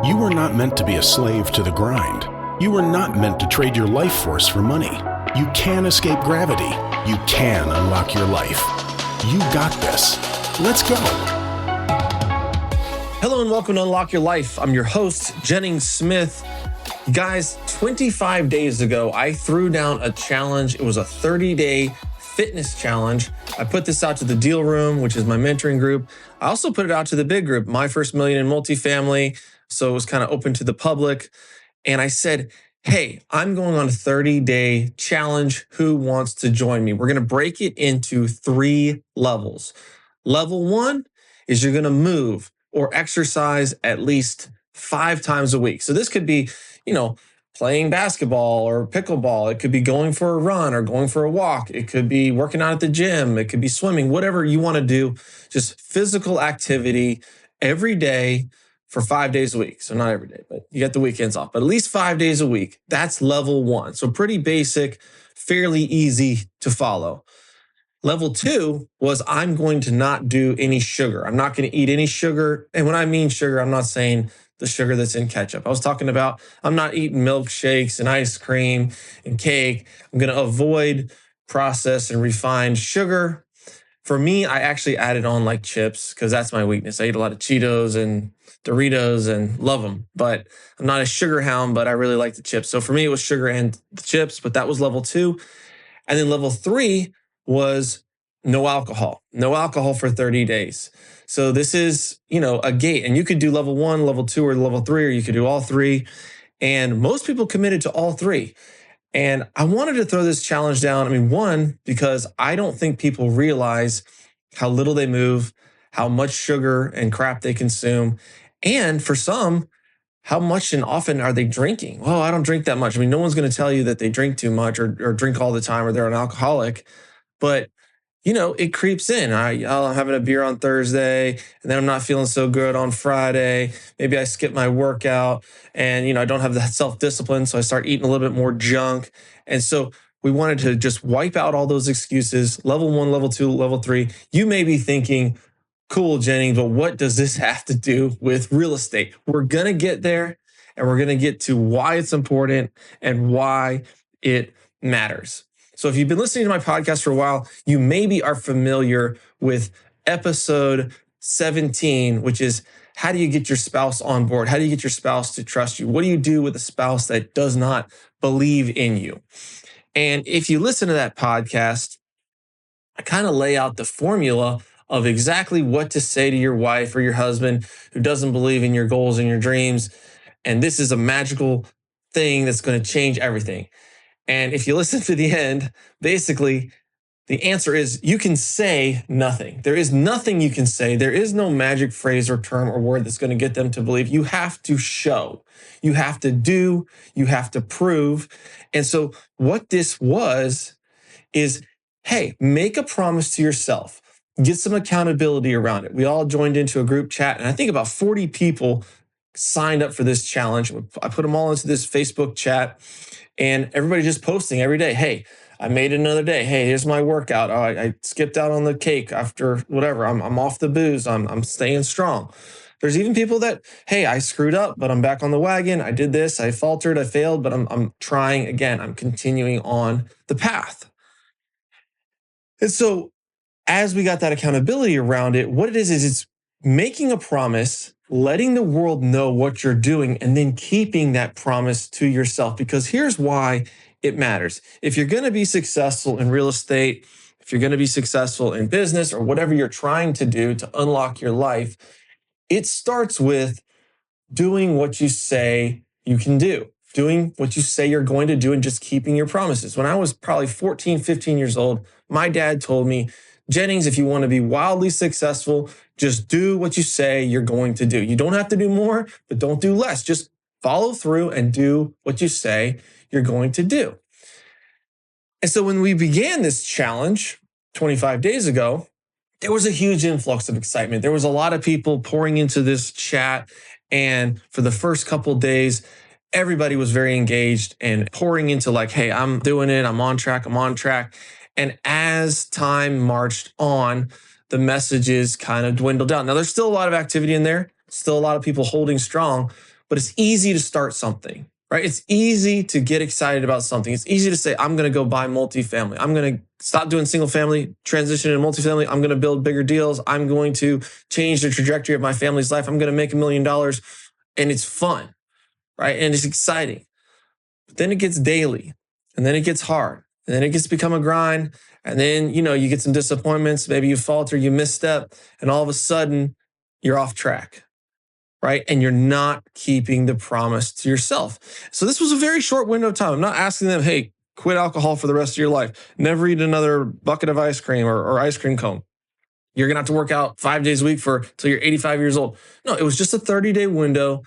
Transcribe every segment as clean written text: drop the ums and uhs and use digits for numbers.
You were not meant to be a slave to the grind. You were not meant to trade your life force for money. You can escape gravity. You can unlock your life. You got this. Let's go. Hello and welcome to Unlock Your Life. I'm your host, Jennings Smith. Guys, 25 days ago, I threw down a challenge. It was a 30-day fitness challenge. I put this out to the Deal Room, which is my mentoring group. I also put it out to the big group, My First Million in Multifamily. So it was kind of open to the public. And I said, hey, I'm going on a 30-day challenge. Who wants to join me? We're going to break it into 3 levels. Level 1 is you're going to move or exercise at least 5 times a week. So this could be, playing basketball or pickleball. It could be going for a run or going for a walk. It could be working out at the gym. It could be swimming, whatever you want to do. Just physical activity every day for 5 days a week. So not every day, but you get the weekends off, but at least 5 days a week. That's level 1. So pretty basic, fairly easy to follow. Level 2 was I'm going to not do any sugar. I'm not going to eat any sugar. And when I mean sugar, I'm not saying the sugar that's in ketchup. I was talking about I'm not eating milkshakes and ice cream and cake. I'm going to avoid processed and refined sugar. For me, I actually added on like chips because that's my weakness. I eat a lot of Cheetos and Doritos and love them, but I'm not a sugar hound, but I really like the chips. So for me, it was sugar and the chips, but that was level 2. And then level 3 was no alcohol for 30 days. So this is, a gate, and you could do level 1, level 2, or level 3, or you could do all 3. And most people committed to all 3. And I wanted to throw this challenge down. One, because I don't think people realize how little they move, how much sugar and crap they consume. And for some, how much and often are they drinking? Well, I don't drink that much. No one's going to tell you that they drink too much or drink all the time or they're an alcoholic. But it creeps in. I'm having a beer on Thursday, and then I'm not feeling so good on Friday. Maybe I skip my workout, and I don't have that self-discipline, so I start eating a little bit more junk. And so we wanted to just wipe out all those excuses. Level 1, level 2, level 3. You may be thinking, cool, Jennings, but what does this have to do with real estate? We're going to get there, and we're going to get to why it's important and why it matters. So if you've been listening to my podcast for a while, you maybe are familiar with episode 17, which is how do you get your spouse on board? How do you get your spouse to trust you? What do you do with a spouse that does not believe in you? And if you listen to that podcast, I kind of lay out the formula of exactly what to say to your wife or your husband who doesn't believe in your goals and your dreams. And this is a magical thing that's going to change everything. And if you listen to the end, basically, the answer is you can say nothing. There is nothing you can say. There is no magic phrase or term or word that's going to get them to believe. You have to show. You have to do. You have to prove. And so what this was is, hey, make a promise to yourself. Get some accountability around it. We all joined into a group chat, and I think about 40 people signed up for this challenge. I put them all into this Facebook chat. And everybody just posting every day, hey, I made it another day. Hey, here's my workout. Oh, I skipped out on the cake after whatever. I'm off the booze. I'm staying strong. There's even people that, hey, I screwed up, but I'm back on the wagon. I did this. I faltered. I failed, but I'm trying again. I'm continuing on the path. And so as we got that accountability around it, what it is it's making a promise, letting the world know what you're doing, and then keeping that promise to yourself. Because here's why it matters. If you're going to be successful in real estate, if you're going to be successful in business or whatever you're trying to do to unlock your life, it starts with doing what you say you can do, doing what you say you're going to do, and just keeping your promises. When I was probably 14, 15 years old, my dad told me, Jennings, if you want to be wildly successful, just do what you say you're going to do. You don't have to do more, but don't do less. Just follow through and do what you say you're going to do. And so when we began this challenge 25 days ago, there was a huge influx of excitement. There was a lot of people pouring into this chat. And for the first couple of days, everybody was very engaged and pouring into like, hey, I'm doing it. I'm on track. And as time marched on, the messages kind of dwindled down. Now, there's still a lot of activity in there, still a lot of people holding strong, but it's easy to start something, right? It's easy to get excited about something. It's easy to say, I'm going to go buy multifamily. I'm going to stop doing single family, transition into multifamily. I'm going to build bigger deals. I'm going to change the trajectory of my family's life. I'm going to make $1 million. And it's fun, right? And it's exciting. But then it gets daily, and then it gets hard, and then it gets to become a grind. And then, you get some disappointments. Maybe you falter, you misstep, and all of a sudden you're off track, right? And you're not keeping the promise to yourself. So this was a very short window of time. I'm not asking them, hey, quit alcohol for the rest of your life. Never eat another bucket of ice cream or ice cream cone. You're going to have to work out 5 days a week till you're 85 years old. No, it was just a 30-day window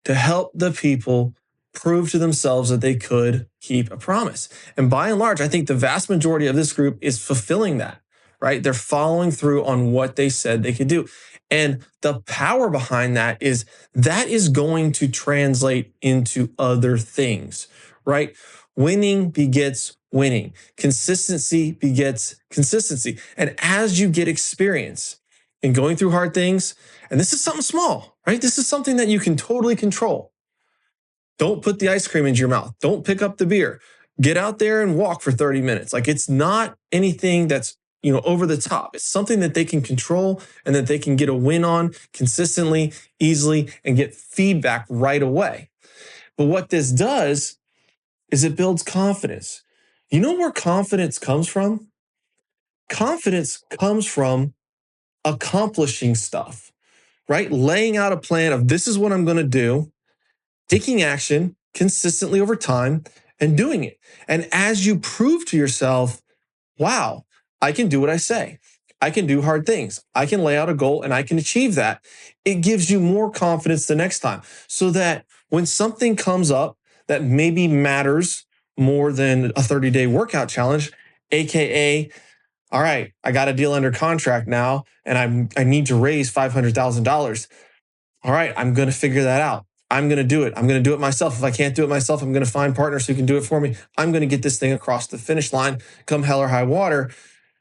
to help the people prove to themselves that they could keep a promise. And by and large, I think the vast majority of this group is fulfilling that, right? They're following through on what they said they could do. And the power behind that is going to translate into other things, right? Winning begets winning. Consistency begets consistency. And as you get experience in going through hard things, and this is something small, right? This is something that you can totally control. Don't put the ice cream into your mouth. Don't pick up the beer. Get out there and walk for 30 minutes. Like, it's not anything that's, over the top. It's something that they can control and that they can get a win on consistently, easily, and get feedback right away. But what this does is it builds confidence. You know where confidence comes from? Confidence comes from accomplishing stuff, right? Laying out a plan of, this is what I'm going to do, taking action consistently over time and doing it. And as you prove to yourself, wow, I can do what I say. I can do hard things. I can lay out a goal and I can achieve that. It gives you more confidence the next time, so that when something comes up that maybe matters more than a 30-day workout challenge, AKA, all right, I got a deal under contract now and I need to raise $500,000. All right, I'm going to figure that out. I'm going to do it. I'm going to do it myself. If I can't do it myself, I'm going to find partners who can do it for me. I'm going to get this thing across the finish line, come hell or high water,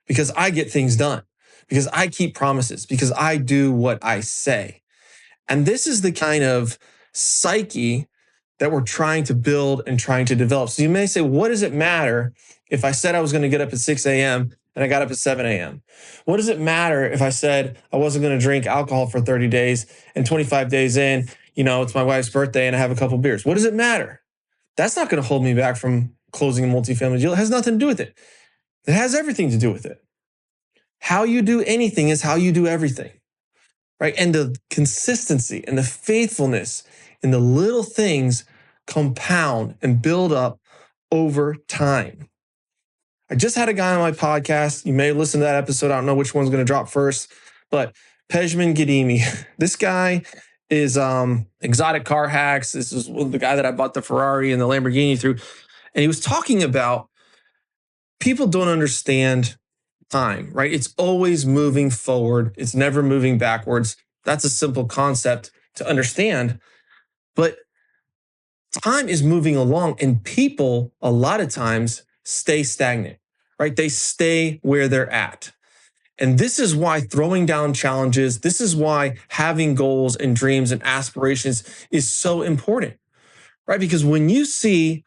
because I get things done, because I keep promises, because I do what I say. And this is the kind of psyche that we're trying to build and trying to develop. So you may say, what does it matter if I said I was going to get up at 6 a.m. and I got up at 7 a.m.? What does it matter if I said I wasn't going to drink alcohol for 30 days and 25 days in, it's my wife's birthday and I have a couple beers? What does it matter? That's not going to hold me back from closing a multifamily deal. It has nothing to do with it. It has everything to do with it. How you do anything is how you do everything, right? And the consistency and the faithfulness in the little things compound and build up over time. I just had a guy on my podcast. You may listen to that episode. I don't know which one's going to drop first, but Pejman Gadimi. This guy is Exotic Car Hacks. This is the guy that I bought the Ferrari and the Lamborghini through. And he was talking about people don't understand time, right? It's always moving forward. It's never moving backwards. That's a simple concept to understand. But time is moving along, and people a lot of times stay stagnant, right? They stay where they're at. And this is why throwing down challenges, this is why having goals and dreams and aspirations is so important, right? Because when you see,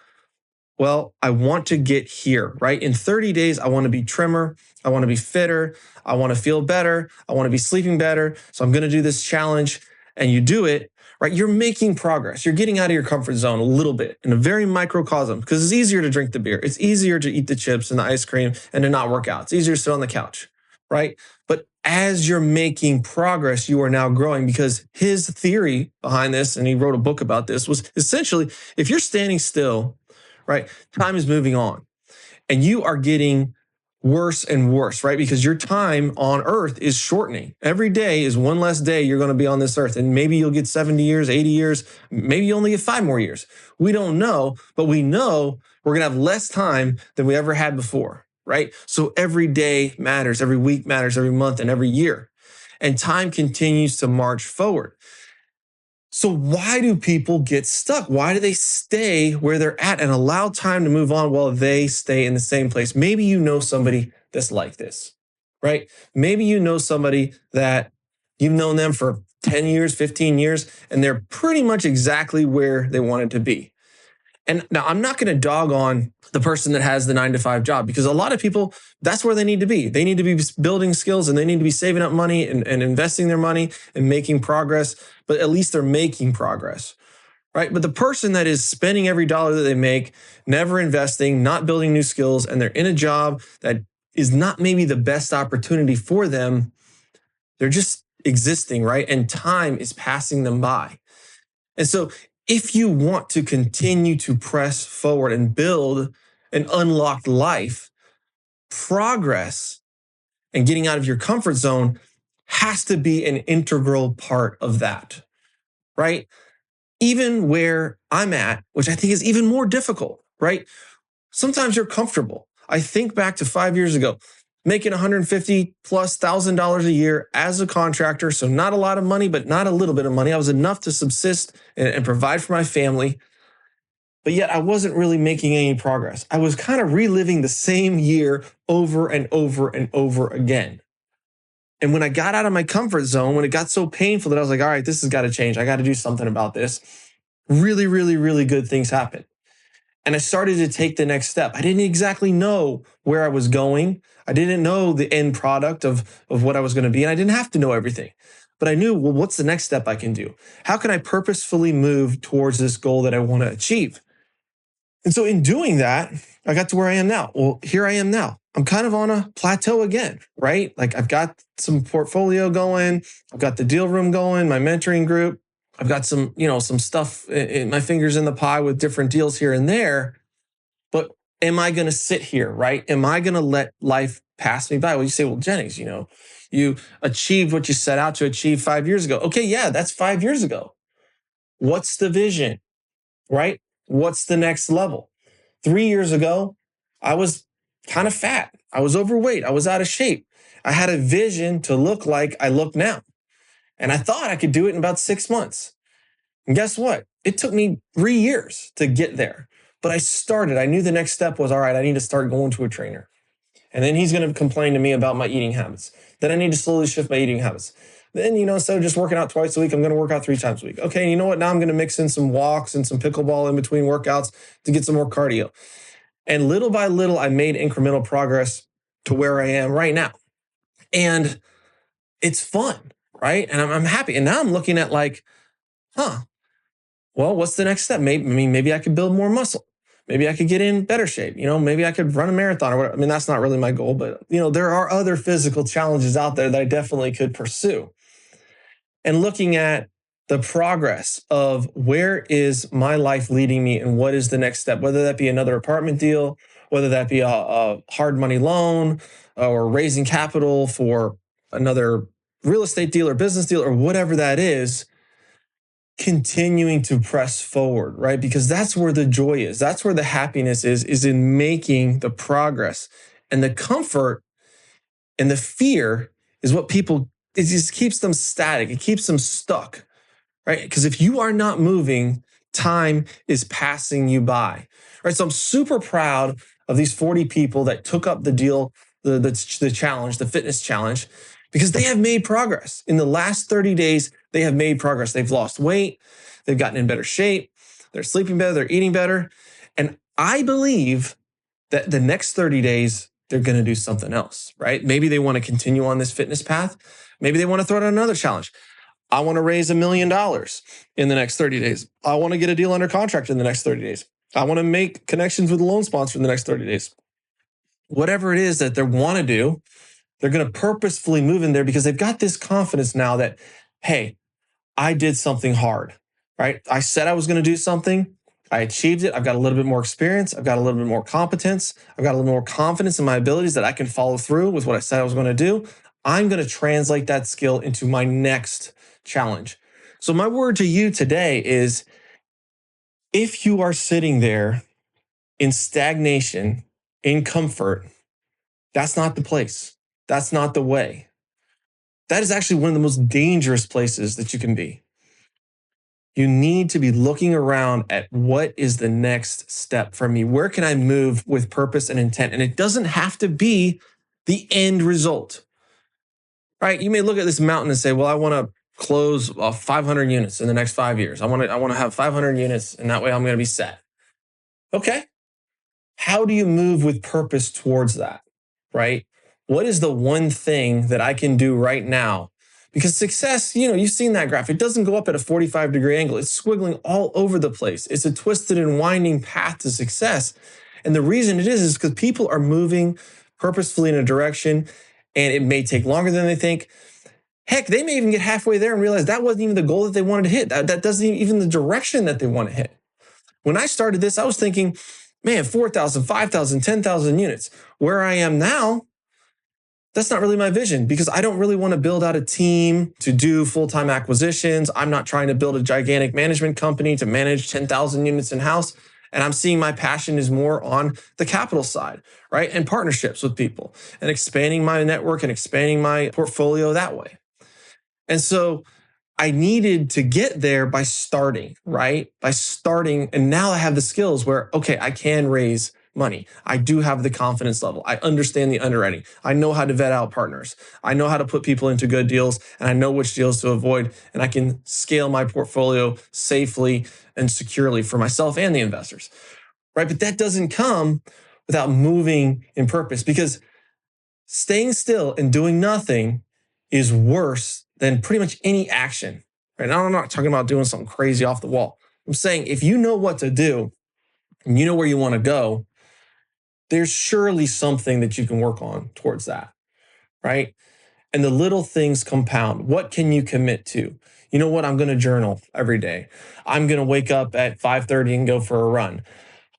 well, I want to get here, right? In 30 days, I want to be trimmer. I want to be fitter. I want to feel better. I want to be sleeping better. So I'm going to do this challenge, and you do it, right? You're making progress. You're getting out of your comfort zone a little bit in a very microcosm, because it's easier to drink the beer. It's easier to eat the chips and the ice cream and to not work out. It's easier to sit on the couch, right? But as you're making progress, you are now growing, because his theory behind this, and he wrote a book about this, was essentially, if you're standing still, right, time is moving on and you are getting worse and worse, right? Because your time on earth is shortening. Every day is one less day you're going to be on this earth. And maybe you'll get 70 years, 80 years, maybe you only get 5 more years. We don't know, but we know we're going to have less time than we ever had before, right? So every day matters, every week matters, every month and every year. And time continues to march forward. So why do people get stuck? Why do they stay where they're at and allow time to move on while they stay in the same place? Maybe you know somebody that's like this, right? Maybe you know somebody that you've known them for 10 years, 15 years, and they're pretty much exactly where they wanted to be. And now I'm not going to dog on the person that has the 9-to-5 job, because a lot of people, that's where they need to be. They need to be building skills, and they need to be saving up money and investing their money and making progress, but at least they're making progress, right? But the person that is spending every dollar that they make, never investing, not building new skills, and they're in a job that is not maybe the best opportunity for them, they're just existing, right? And time is passing them by. And so if you want to continue to press forward and build an unlocked life, progress and getting out of your comfort zone has to be an integral part of that, right? Even where I'm at, which I think is even more difficult, right? Sometimes you're comfortable. I think back to 5 years ago, making $150,000+ a year as a contractor. So not a lot of money, but not a little bit of money. I was enough to subsist and provide for my family. But yet I wasn't really making any progress. I was kind of reliving the same year over and over and over again. And when I got out of my comfort zone, when it got so painful that I was like, all right, this has got to change. I got to do something about this. Really, really, really good things happened. And I started to take the next step. I didn't exactly know where I was going. I didn't know the end product of what I was going to be. And I didn't have to know everything. But I knew, well, what's the next step I can do? How can I purposefully move towards this goal that I want to achieve? And so in doing that, I got to where I am now. Well, here I am now. I'm kind of on a plateau again, right? Like I've got some portfolio going. I've got the deal room going, my mentoring group. I've got some stuff in my fingers in the pie with different deals here and there. But am I going to sit here, right? Am I going to let life pass me by? Well, you say, well, Jennings, you achieved what you set out to achieve 5 years ago. Okay, yeah, that's 5 years ago. What's the vision, right? What's the next level? 3 years ago, I was kind of fat. I was overweight. I was out of shape. I had a vision to look like I look now. And I thought I could do it in about 6 months. And guess what? It took me 3 years to get there. But I started. I knew the next step was, all right, I need to start going to a trainer. And then he's going to complain to me about my eating habits. Then I need to slowly shift my eating habits. Then, instead of just working out twice a week, I'm going to work out 3 times a week. Okay, you know what? Now I'm going to mix in some walks and some pickleball in between workouts to get some more cardio. And little by little, I made incremental progress to where I am right now. And it's fun, right? And I'm happy. And now I'm looking at like, well, what's the next step? Maybe I could build more muscle. Maybe I could get in better shape. Maybe I could run a marathon or whatever. That's not really my goal, but there are other physical challenges out there that I definitely could pursue. And looking at the progress of where is my life leading me and what is the next step, whether that be another apartment deal, whether that be a hard money loan or raising capital for another real estate deal or business deal or whatever that is, continuing to press forward, right? Because that's where the joy is. That's where the happiness is in making the progress. And the comfort and the fear is what it just keeps them static. It keeps them stuck, right? Because if you are not moving, time is passing you by, right? So I'm super proud of these 40 people that took up the deal, the challenge, the fitness challenge, because they have made progress. In the last 30 days, they have made progress. They've lost weight. They've gotten in better shape. They're sleeping better. They're eating better. And I believe that the next 30 days, they're going to do something else, right? Maybe they want to continue on this fitness path. Maybe they want to throw out another challenge. I want to raise $1 million in the next 30 days. I want to get a deal under contract in the next 30 days. I want to make connections with a loan sponsor in the next 30 days. Whatever it is that they want to do, they're going to purposefully move in there because they've got this confidence now that, hey, I did something hard, right? I said I was going to do something. I achieved it. I've got a little bit more experience. I've got a little bit more competence. I've got a little more confidence in my abilities that I can follow through with what I said I was going to do. I'm going to translate that skill into my next challenge. So my word to you today is, if you are sitting there in stagnation, in comfort, that's not the place. That's not the way. That is actually one of the most dangerous places that you can be. You need to be looking around at what is the next step for me? Where can I move with purpose and intent? And it doesn't have to be the end result, right? You may look at this mountain and say, well, I want to close 500 units in the next 5 years. I want to have 500 units, and that way I'm going to be set. Okay. How do you move with purpose towards that, right? What is the one thing that I can do right now? Because success, you've seen that graph. It doesn't go up at a 45-degree angle. It's squiggling all over the place. It's a twisted and winding path to success. And the reason it is because people are moving purposefully in a direction, and it may take longer than they think. Heck, they may even get halfway there and realize that wasn't even the goal that they wanted to hit. That doesn't even the direction that they want to hit. When I started this, I was thinking, man, 4,000, 5,000, 10,000 units. Where I am now, that's not really my vision because I don't really want to build out a team to do full-time acquisitions. I'm not trying to build a gigantic management company to manage 10,000 units in-house. And I'm seeing my passion is more on the capital side, right? And partnerships with people and expanding my network and expanding my portfolio that way. And so I needed to get there by starting, right? By starting. And now I have the skills where, okay, I can raise money. I do have the confidence level. I understand the underwriting. I know how to vet out partners. I know how to put people into good deals, and I know which deals to avoid. And I can scale my portfolio safely and securely for myself and the investors, right? But that doesn't come without moving in purpose, because staying still and doing nothing is worse than pretty much any action. Right now, I'm not talking about doing something crazy off the wall. I'm saying if you know what to do and you know where you want to go, there's surely something that you can work on towards that, right? And the little things compound. What can you commit to? You know what? I'm going to journal every day. I'm going to wake up at 5:30 and go for a run.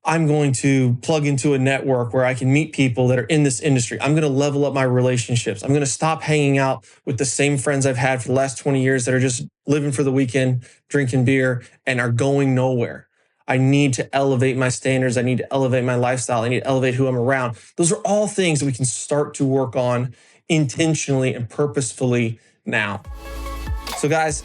I'm going to plug into a network where I can meet people that are in this industry. I'm going to level up my relationships. I'm going to stop hanging out with the same friends I've had for the last 20 years that are just living for the weekend, drinking beer, and are going nowhere. I need to elevate my standards. I need to elevate my lifestyle. I need to elevate who I'm around. Those are all things that we can start to work on intentionally and purposefully now. So guys,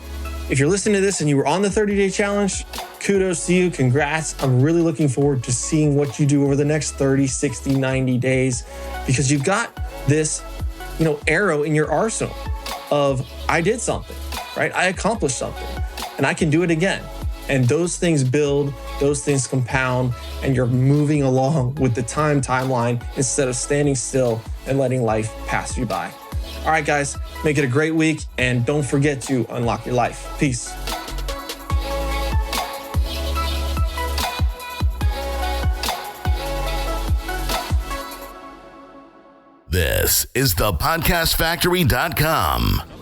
if you're listening to this and you were on the 30-day challenge, kudos to you. Congrats. I'm really looking forward to seeing what you do over the next 30, 60, 90 days, because you've got this, arrow in your arsenal of I did something, right? I accomplished something and I can do it again. And those things build, those things compound, and you're moving along with the timeline instead of standing still and letting life pass you by. All right, guys, make it a great week, and don't forget to unlock your life. Peace. This is thepodcastfactory.com.